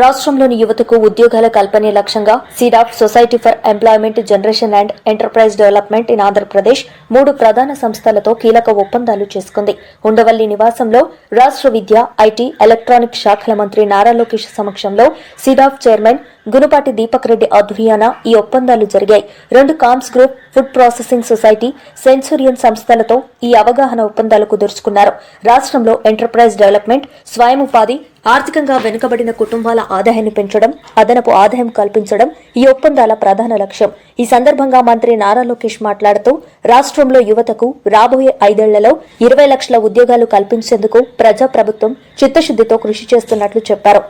రాష్ట్రంలోని యువతకు ఉద్యోగాల కల్పనే లక్ష్యంగా SEEDAP society for employment generation and enterprise development in Andhra Pradesh 3 ప్రధాన సంస్థలతో కీలక ఒప్పందాలు చేసుకుంది. ఉండవల్లి నివాసంలో రాష్ట్ర విద్య, ఐటీ, ఎలక్ట్రానిక్ శాఖల మంత్రి నారా లోకేష్ సమక్షంలో సీడాప్ చైర్మన్ గునుపాటి దీపక్ రెడ్డి ఆధ్వర్యాన ఈ ఒప్పందాలు జరిగాయి. 2 comms group, food processing society, Centurion సంస్థలతో ఈ అవగాహన ఒప్పందాలు కుదుర్చుకున్నారు. రాష్ట్రంలో ఎంటర్ప్రైజ్ డెవలప్మెంట్, స్వయం ఉపాధి, ఆర్థికంగా వెనుకబడిన కుటుంబాల ఆదాయాన్ని పెంచడం, అదనపు ఆదాయం కల్పించడం ఈ ఒప్పందాల ప్రధాన లక్ష్యం. ఈ సందర్భంగా మంత్రి నారా లోకేష్ మాట్లాడుతూ రాష్ట్రంలో యువతకు రాబోయే 5 ఏళ్లలో 20 లక్షల ఉద్యోగాలు కల్పించేందుకు ప్రజాప్రభుత్వం చిత్తశుద్దితో కృషి చేస్తున్నట్లు చెప్పారు.